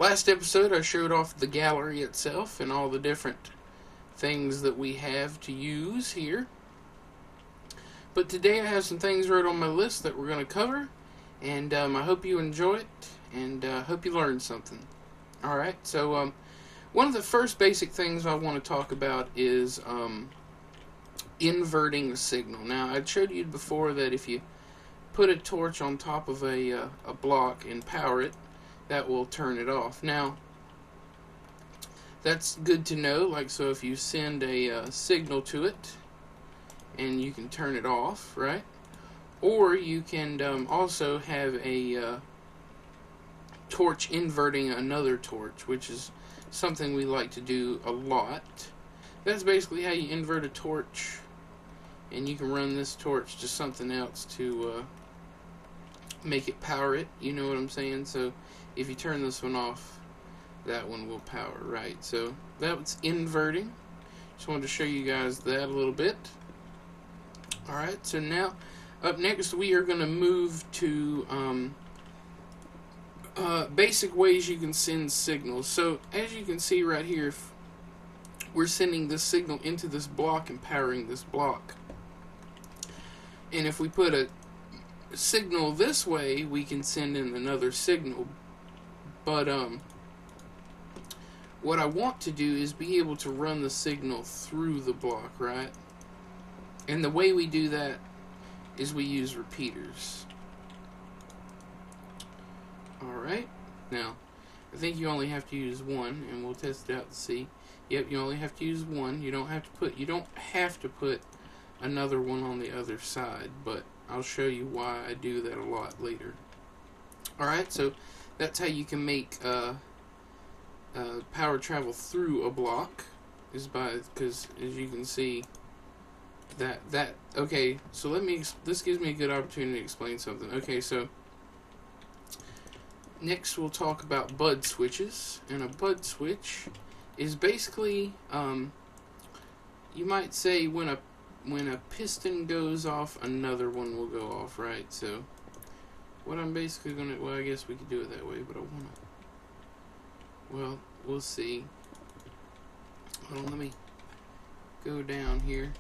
Last episode I showed off the gallery itself and all the different things that we have to use here. But today I have some things right on my list that we're going to cover, and I hope you enjoy it, and hope you learn something. Alright, so one of the first basic things I want to talk about is inverting a signal. Now, I showed you before that if you put a torch on top of a block and power it, that will turn it off. Now, that's good to know. Like, so if you send a signal to it, and you can turn it off, right? Or you can also have a torch inverting another torch, which is something we like to do a lot. That's basically how you invert a torch, and you can run this torch to something else to make it power it, you know what I'm saying? So if you turn this one off, that one will power, right? So that's inverting. Just wanted to show you guys that a little bit. Alright, so now up next we are going to move to basic ways you can send signals. So as you can see right here, we're sending this signal into this block and powering this block. And if we put a signal this way, we can send in another signal. But what I want to do is be able to run the signal through the block, right? And the way we do that is we use repeaters. Alright, now I think you only have to use one, and we'll test it out to see. Yep, you only have to use one. You don't have to put another one on the other side, but I'll show you why I do that a lot later. Alright, so that's how you can make power travel through a block, is because as you can see, okay, so this gives me a good opportunity to explain something. Okay, so next we'll talk about bud switches, and a bud switch is basically, you might say when a piston goes off, another one will go off, right? So what I'm basically well, I guess we could do it that way, but well, we'll see. Hold on, let me go down here.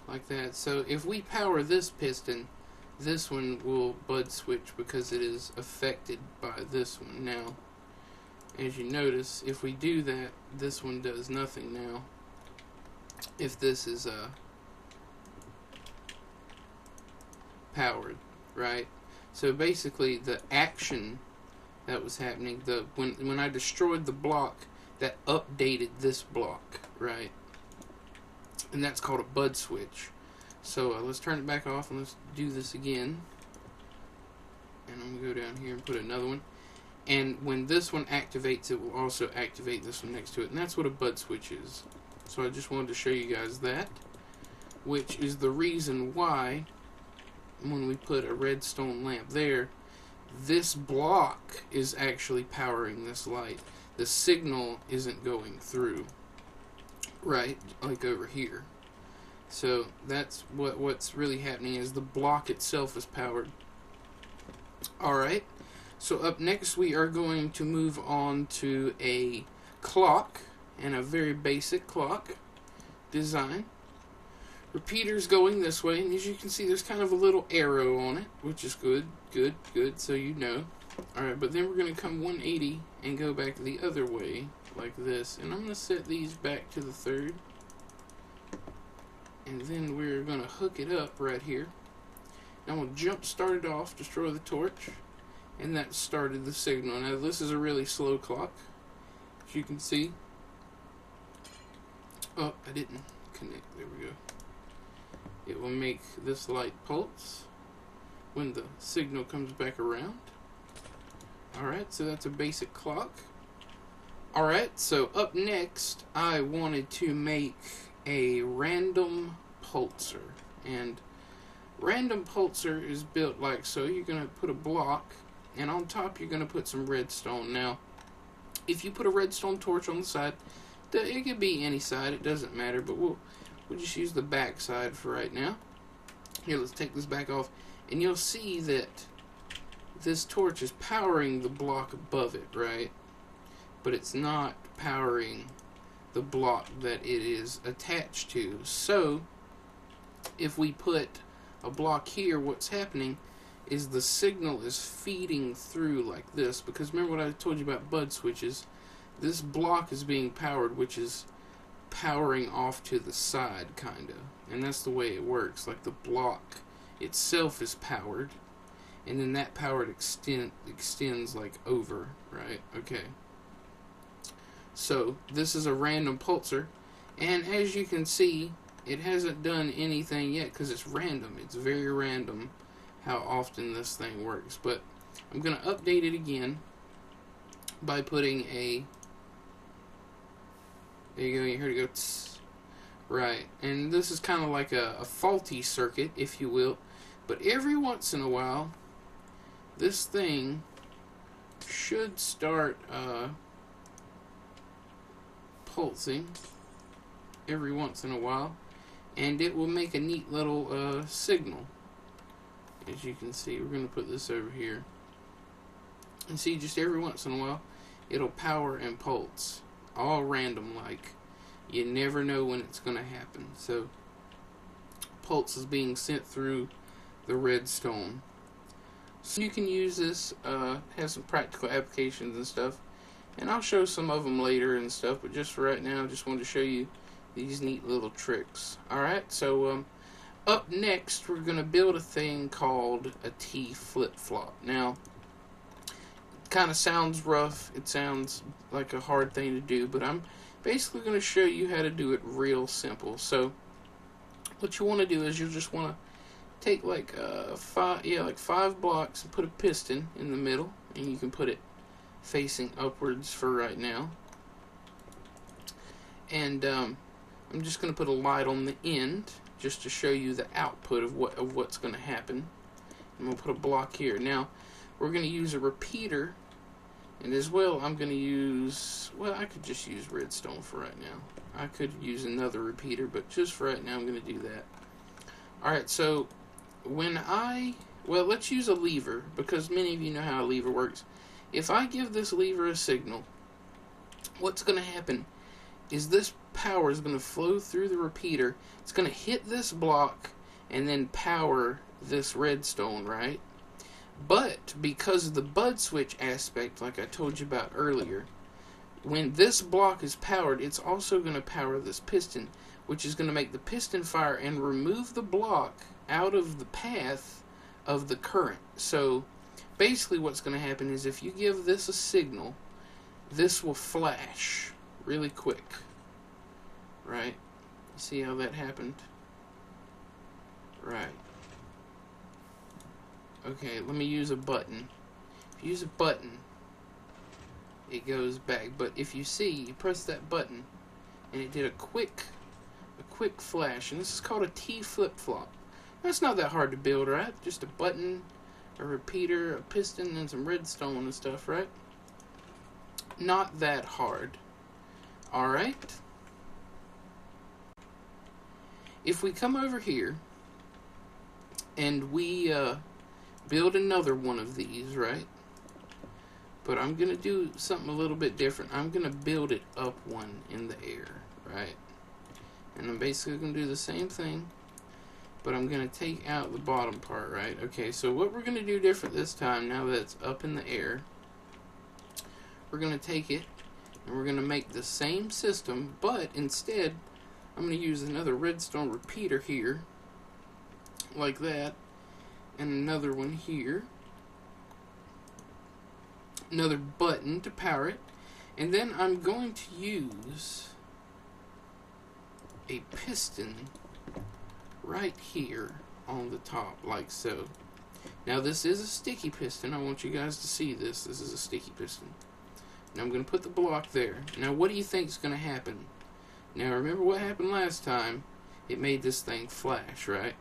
Like that. So if we power this piston, this one will bud switch because it is affected by this one. Now, as you notice, if we do that, this one does nothing now. If this is powered, right? So basically, the action that was happening, when I destroyed the block, that updated this block, right? And that's called a bud switch. So let's turn it back off and let's do this again. And I'm going to go down here and put another one. And when this one activates, it will also activate this one next to it. And that's what a bud switch is. So I just wanted to show you guys that, which is the reason why when we put a redstone lamp there, this block is actually powering this light. The signal isn't going through. Right, like over here. So that's what's really happening, is the block itself is powered. Alright, so up next we are going to move on to a clock, and a very basic clock design. Repeaters going this way, and as you can see there's kind of a little arrow on it, which is good, so you know. Alright, but then we're going to come 180 and go back the other way, like this. And I'm going to set these back to the third. And then we're going to hook it up right here. Now we'll jump start it off, destroy the torch. And that started the signal. Now this is a really slow clock, as you can see. Oh, I didn't connect. There we go. It will make this light pulse when the signal comes back around. Alright, so that's a basic clock. Alright, so up next, I wanted to make a random pulsar. And random pulsar is built like so. You're going to put a block, and on top you're going to put some redstone. Now, if you put a redstone torch on the side, it could be any side, it doesn't matter, but we'll just use the back side for right now. Here, let's take this back off, and you'll see that this torch is powering the block above it, right? but it's not powering the block that it is attached to. So if we put a block here, what's happening is the signal is feeding through like this, because remember what I told you about bud switches? This block is being powered, which is powering off to the side, kind of. And that's the way it works. Like the block itself is powered, and then that power extends like over, right? Okay. So this is a random pulsar, and as you can see, it hasn't done anything yet because it's random. It's very random how often this thing works. But I'm going to update it again by putting a... There you go, you heard it go tss. Right, and this is kind of like a faulty circuit, if you will. But every once in a while, this thing should start pulsing every once in a while, and it will make a neat little signal. As you can see, we're going to put this over here, and see, just every once in a while it'll power and pulse, all random, like you never know when it's going to happen. So pulse is being sent through the Redstone. So you can use this, has some practical applications and stuff, and I'll show some of them later and stuff, but just for right now, I just wanted to show you these neat little tricks. Alright, so up next, we're going to build a thing called a T flip-flop. Now, it kind of sounds rough, it sounds like a hard thing to do, but I'm basically going to show you how to do it real simple. So, what you want to do is you just want to take like five blocks and put a piston in the middle, and you can put it facing upwards for right now. And I'm just going to put a light on the end just to show you the output of what's going to happen. I'm going to put a block here. Now we're going to use a repeater, and as well I'm going to use, well, I could just use redstone for right now. I could use another repeater, but just for right now I'm going to do that. Alright, so let's use a lever, because many of you know how a lever works. If I give this lever a signal, what's going to happen is this power is going to flow through the repeater. It's going to hit this block and then power this redstone, right? But because of the bud switch aspect, like I told you about earlier, when this block is powered, it's also going to power this piston, which is going to make the piston fire and remove the block out of the path of the current. So basically what's going to happen is if you give this a signal, this will flash really quick, right? See how that happened? Right. Okay, let me use a button. If you use a button, it goes back. But if you see, you press that button, and it did a quick flash, and this is called a T flip-flop. That's not that hard to build, right? Just a button, a repeater, a piston, and some redstone and stuff, right? Not that hard. Alright. If we come over here and we build another one of these, right? But I'm going to do something a little bit different. I'm going to build it up one in the air, right? And I'm basically going to do the same thing, but I'm going to take out the bottom part, right? Okay, so what we're going to do different this time, now that it's up in the air, we're going to take it and we're going to make the same system, but instead I'm going to use another redstone repeater here, like that, and another one here, another button to power it, and then I'm going to use a piston right here on the top, like so. Now this is a sticky piston. I want you guys to see this. This is a sticky piston. Now I'm going to put the block there. Now what do you think is going to happen? Now remember what happened last time? It made this thing flash, right?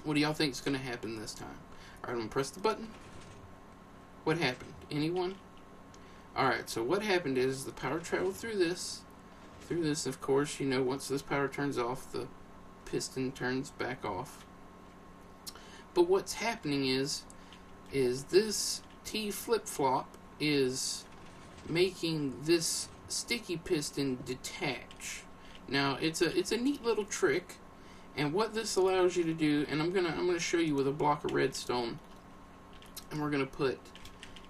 What do y'all think is going to happen this time? Alright, I'm going to press the button. What happened? Anyone? Alright, so what happened is the power traveled through this. Through this, of course, you know, once this power turns off, the piston turns back off. But what's happening is this T flip-flop is making this sticky piston detach. Now it's a neat little trick, and what this allows you to do, and I'm gonna show you with a block of redstone, and we're gonna put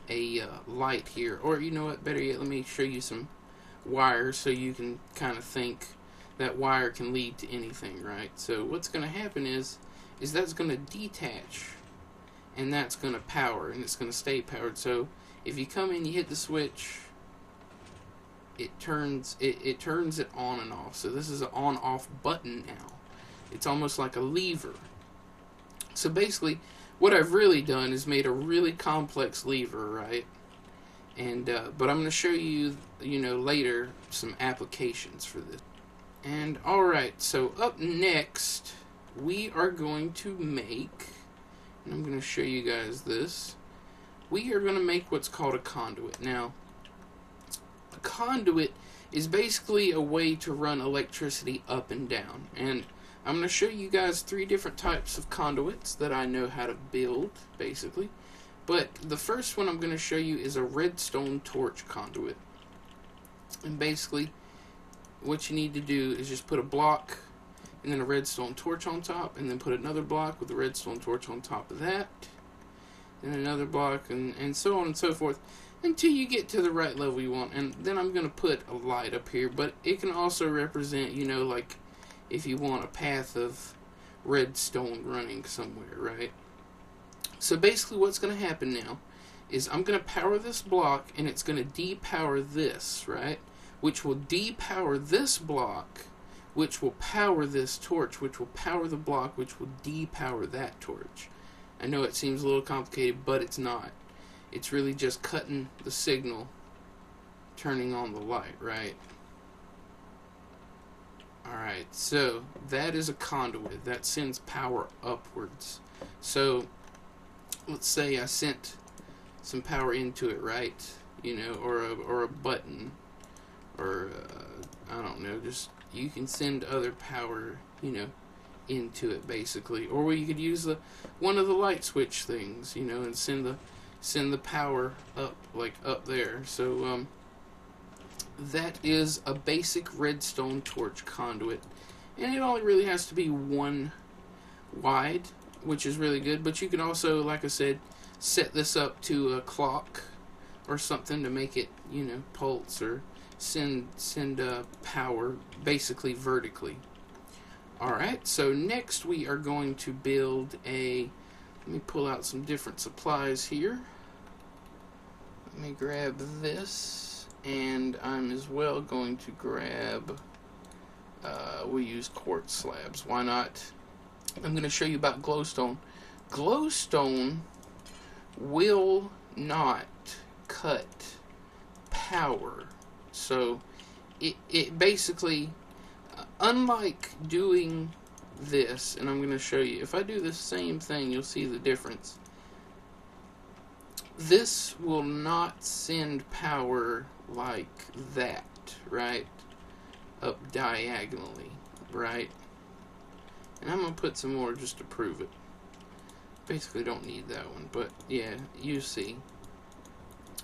a light here, or you know what, better yet, let me show you some wires so you can kind of think that wire can lead to anything, right? So what's gonna happen is that's gonna detach, and that's gonna power, and it's gonna stay powered. So if you come in, you hit the switch, it turns it on and off. So this is an on-off button now. It's almost like a lever. So basically, what I've really done is made a really complex lever, right? And but I'm going to show you, later some applications for this. And all right, so up next, we are going to make, and I'm going to show you guys this. We are going to make what's called a conduit. Now, a conduit is basically a way to run electricity up and down. And I'm going to show you guys 3 different types of conduits that I know how to build, basically. But the first one I'm going to show you is a redstone torch conduit. And basically, what you need to do is just put a block and then a redstone torch on top, and then put another block with a redstone torch on top of that, and another block, and so on and so forth, until you get to the right level you want. And then I'm going to put a light up here, but it can also represent, like if you want a path of redstone running somewhere, right? So basically what's going to happen now is I'm going to power this block, and it's going to depower this, right? Which will depower this block, which will power this torch, which will power the block, which will depower that torch. I know it seems a little complicated, but it's not. It's really just cutting the signal, turning on the light, right? Alright, so that is a conduit. That sends power upwards. So, let's say I sent some power into it, right? Or a button. Or, I don't know, just, you can send other power, into it, basically. Or you could use one of the light switch things, and send the power up, like up there. So, that is a basic redstone torch conduit, and it only really has to be 1 wide, which is really good. But you can also, like I said, set this up to a clock or something to make it, pulse or send power basically vertically. Alright, so next we are going to build let me pull out some different supplies here. Let me grab this, and I'm as well going to grab, we'll use quartz slabs, why not? I'm going to show you about glowstone. Glowstone will not cut power. So it basically, unlike doing this, and I'm going to show you, if I do the same thing, you'll see the difference. This will not send power like that, right? Up diagonally, right? And I'm going to put some more just to prove it. Basically don't need that one, but yeah, you see.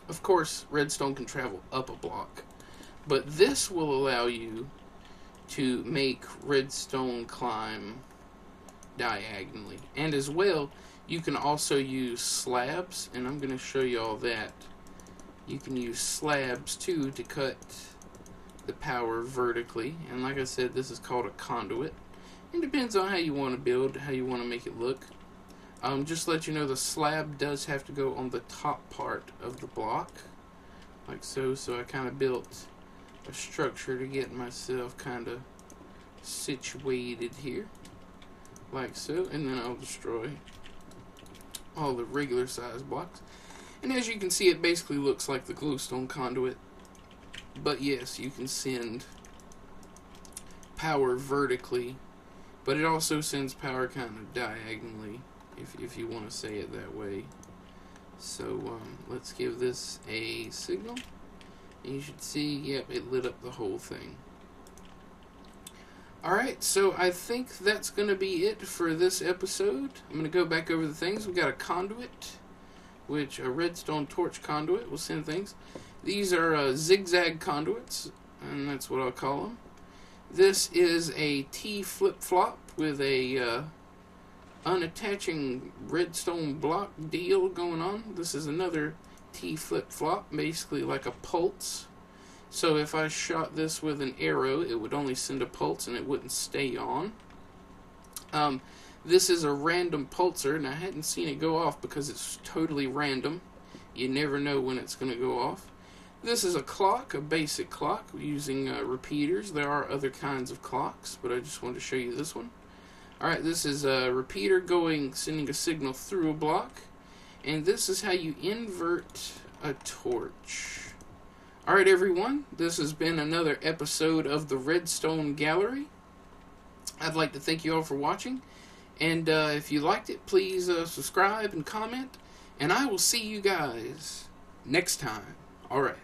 Of course, redstone can travel up a block, but this will allow you to make redstone climb diagonally. And as well, you can also use slabs, and I'm going to show you all that. You can use slabs too to cut the power vertically, and like I said, this is called a conduit. It depends on how you want to build, how you want to make it look. Just to let you know, the slab does have to go on the top part of the block, like so. So I kind of built a structure to get myself kind of situated here, like so, and then I'll destroy all the regular size blocks. And as you can see, it basically looks like the glowstone conduit. But yes, you can send power vertically, but it also sends power kind of diagonally, if you want to say it that way. So let's give this a signal, and you should see, yep, it lit up the whole thing. Alright, so I think that's going to be it for this episode. I'm going to go back over the things. We got a conduit, which a redstone torch conduit will send things. These are zigzag conduits, and that's what I'll call them. This is a T flip-flop with a unattaching redstone block deal going on. This is another T flip-flop, basically like a pulse. So if I shot this with an arrow, it would only send a pulse and it wouldn't stay on. This is a random pulsar, and I hadn't seen it go off because it's totally random. You never know when it's going to go off. This is a clock, a basic clock, using repeaters. There are other kinds of clocks, but I just wanted to show you this one. Alright, this is a repeater sending a signal through a block. And this is how you invert a torch. Alright everyone, this has been another episode of the Redstone Gallery. I'd like to thank you all for watching. And if you liked it, please subscribe and comment. And I will see you guys next time. Alright.